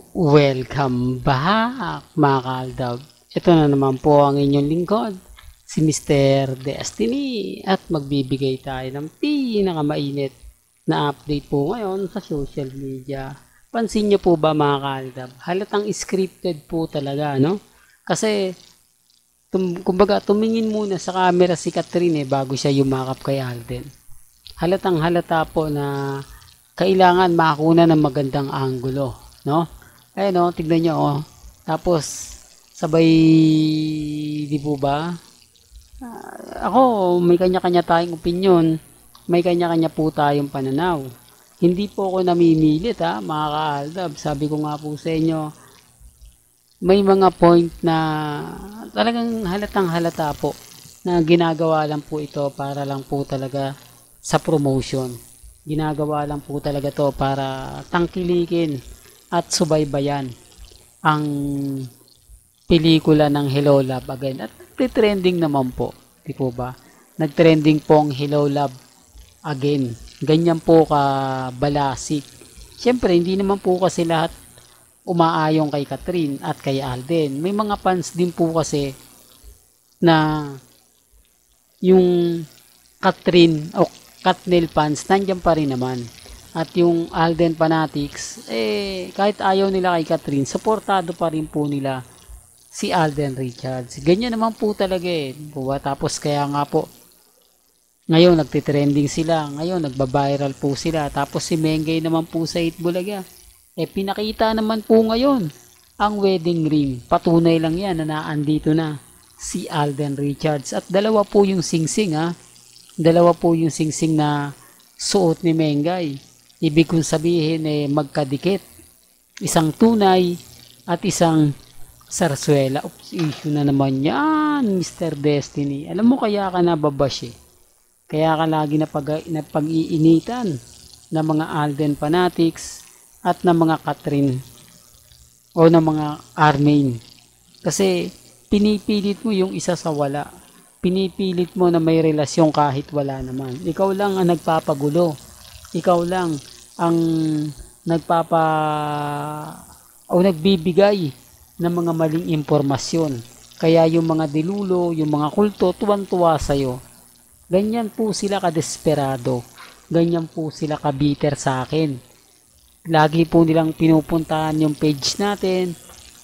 Welcome back mga kaaldab. Ito na naman po ang inyong lingkod, si Mr. Destiny at magbibigay tayo ng pinakamainit na update po ngayon sa social media. Pansin nyo po ba mga kaaldab? Halatang scripted po talaga, no? Kasi kumbaga tumingin muna sa camera si Catherine bago siya yumakap kay Alden. Halatang halata po na kailangan makakuna ng magandang anggulo, no? Ayun o, tignan nyo o. Tapos, sabay, di po ba? Ako, may kanya-kanya tayong opinion. May kanya-kanya po tayong pananaw. Hindi po ako namimilit mga kaaldab. Sabi ko nga po sa inyo, may mga point na talagang halatang halata po na ginagawa lang po ito para lang po talaga sa promotion. Ginagawa lang po talaga to para tangkilikin at subaybayan ang pelikula ng Hello Love Again. At trending naman po, di po ba? Nagtrending po ang Hello Love Again. Ganyan po ka balasik. Siyempre, hindi naman po kasi lahat umaayong kay Catherine at kay Alden. May mga fans din po kasi na yung Catherine o Katnil fans nandiyan pa rin naman. At yung Alden fanatics, kahit ayaw nila kay Catherine, supportado pa rin po nila si Alden Richards. Ganyan naman po talaga Buwa. Tapos kaya nga po, ngayon nagtitrending sila, ngayon nagbabiral po sila. Tapos si Mengay naman po sa Itbulaga, pinakita naman po ngayon ang wedding ring. Patunay lang yan na naandito na si Alden Richards. At dalawa po yung singsing Dalawa po yung singsing na suot ni Mengay. Ibig kong sabihin magkadikit. Isang tunay at isang sarsuela. Oops, issue na naman yan, Mr. Destiny. Alam mo kaya ka nababash Kaya ka lagi napag-iinitan ng mga Alden fanatics at ng mga Catherine o ng mga Armain. Kasi pinipilit mo yung isa sa wala. Pinipilit mo na may relasyon kahit wala naman. Ikaw lang ang nagpapagulo. Ikaw lang ang nagbibigay ng mga maling impormasyon. Kaya yung mga dilulo, yung mga kulto, tuwan-tuwa sa'yo. Ganyan po sila kadesperado. Ganyan po sila kabiter sa akin. Lagi po nilang pinupuntahan yung page natin.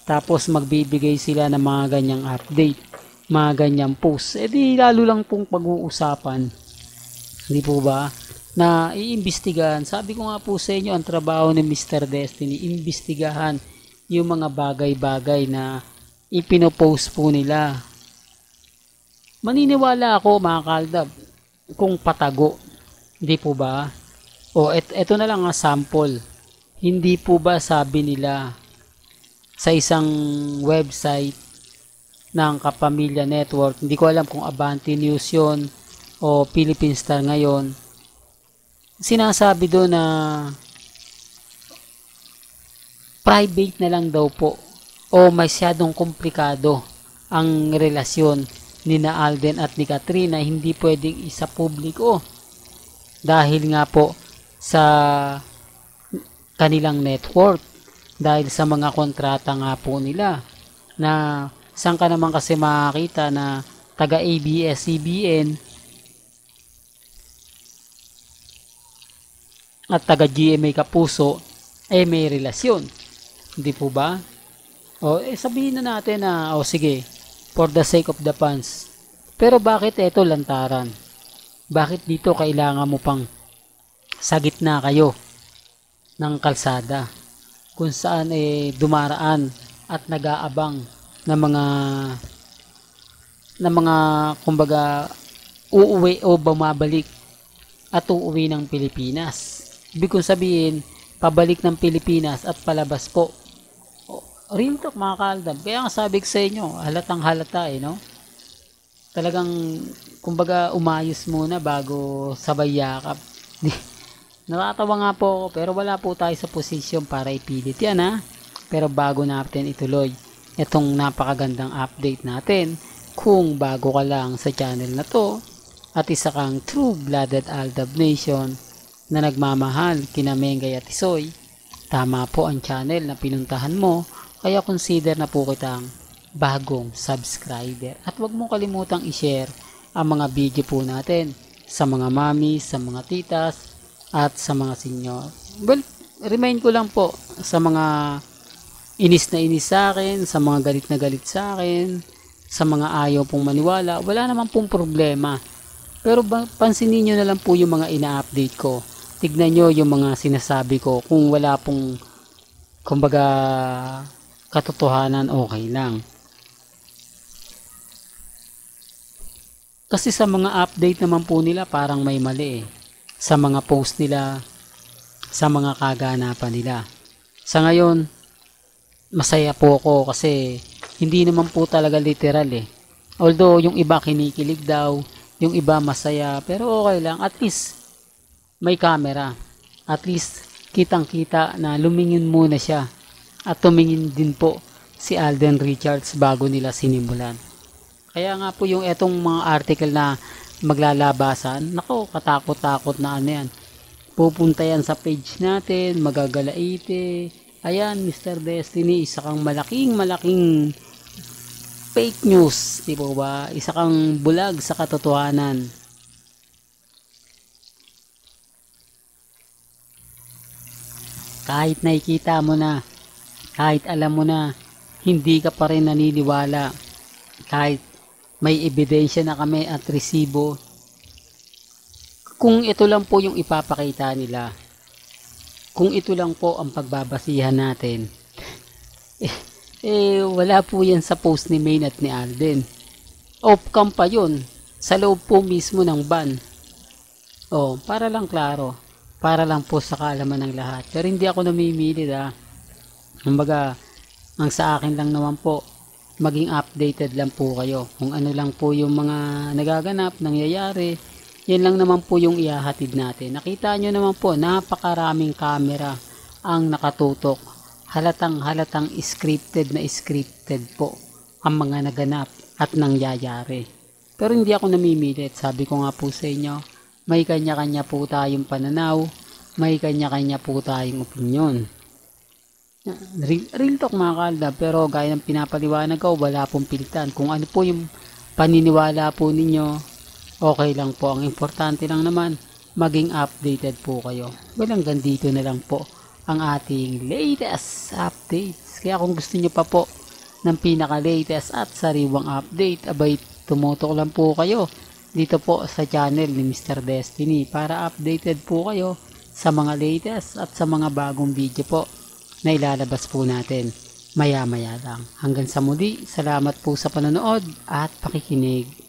Tapos magbibigay sila ng mga ganyang update. Mga ganyang post. Di lalo lang pong pag-uusapan. Hindi po ba? Na iimbestigahan. Sabi ko nga po sa inyo, ang trabaho ni Mr. Destiny, imbestigahan yung mga bagay-bagay na ipinopost po nila. Maniniwala ako mga kaaldab kung patago. Hindi po ba? Eto na lang sample. Hindi po ba sabi nila sa isang website ng Kapamilya Network, hindi ko alam kung Abante News yun o Philippine Star ngayon, sinasabi doon na private na lang daw po o masyadong komplikado ang relasyon ni na Alden at ni Katrina, hindi pwedeng isa publiko dahil nga po sa kanilang network, dahil sa mga kontrata nga po nila na saan ka naman kasi makakita na taga ABS-CBN at taga GMA Kapuso may relasyon. Hindi po ba? Sabihin na natin na sige, for the sake of the fans. Pero bakit ito lantaran? Bakit dito kailangan mo pang sa gitna kayo ng kalsada kung saan dumaraan at nag-aabang ng mga kumbaga uuwi o bumabalik at uuwi ng Pilipinas. Ibig kong sabihin, pabalik ng Pilipinas at palabas po. Real talk mga kaaldab. Kaya nga sabi ko sa inyo, halatang halata no? Talagang kumbaga umayos muna bago sabay yakap. Natatawa nga po ako pero wala po tayo sa posisyon para ipilit yan Pero bago natin ituloy itong napakagandang update natin, kung bago ka lang sa channel na to at isa kang true-blooded Aldab Nation na nagmamahal kina Mengay at Isoy, Tama po ang channel na pinuntahan mo, kaya consider na po kitang bagong subscriber. At huwag mong kalimutang i-share ang mga video po natin sa mga mami, sa mga titas, at sa mga senior. Well, remind ko lang po sa mga inis na inis sa akin, sa mga galit na galit sa akin, sa mga ayaw pong maniwala, wala naman pong problema. Pero pansinin nyo na lang po yung mga ina-update ko. Tignan nyo yung mga sinasabi ko. Kung wala pong, kumbaga, katotohanan, okay lang. Kasi sa mga update naman po nila, parang may mali eh. Sa mga post nila, sa mga kaganapan nila. Sa ngayon, masaya po ako kasi hindi naman po talaga literal eh. Although yung iba kinikilig daw, yung iba masaya, pero okay lang. At least may camera. At least kitang-kita na lumingin muna siya. At tumingin din po si Alden Richards bago nila sinimulan. Kaya nga po yung etong mga article na maglalabasan, nako, katakot-takot na ano yan. Pupunta yan sa page natin, magagalaite. Ayan, Mr. Destiny, isa kang malaking fake news, di po ba? Isa kang bulag sa katotohanan. Kahit nakikita mo na, kahit alam mo na, hindi ka pa rin naniniwala. Kahit may ebidensya na kami at resibo. Kung ito lang po yung ipapakita nila, kung ito lang po ang pagbabasihan natin, wala po yan sa post ni Maine at ni Alden. Off-cam pa yun, sa loob po mismo ng van. Para lang klaro, para lang po sa kaalaman ng lahat. Pero hindi ako namimilit Kumbaga, ang sa akin lang naman po, maging updated lang po kayo. Kung ano lang po yung mga nagaganap, nangyayari, yan lang naman po yung ihahatid natin. Nakita nyo naman po, napakaraming camera ang nakatutok. Halatang scripted po ang mga naganap at nangyayari. Pero hindi ako namimilit. Sabi ko nga po sa inyo, may kanya-kanya po tayong pananaw, may kanya-kanya po tayong opinion. Real talk mga kalda, pero gaya ng pinapaliwanag ko, wala pong pilitan. Kung ano po yung paniniwala po ninyo, okay lang po. Ang importante lang naman, maging updated po kayo. Hanggang dito na lang po ang ating latest updates. Kaya kung gusto nyo pa po ng pinaka-latest at sariwang update, abay tumutok lang po kayo dito po sa channel ni Mr. Destiny para updated po kayo sa mga latest at sa mga bagong video po na ilalabas po natin maya-maya lang. Hanggang sa muli, salamat po sa panonood at pakikinig.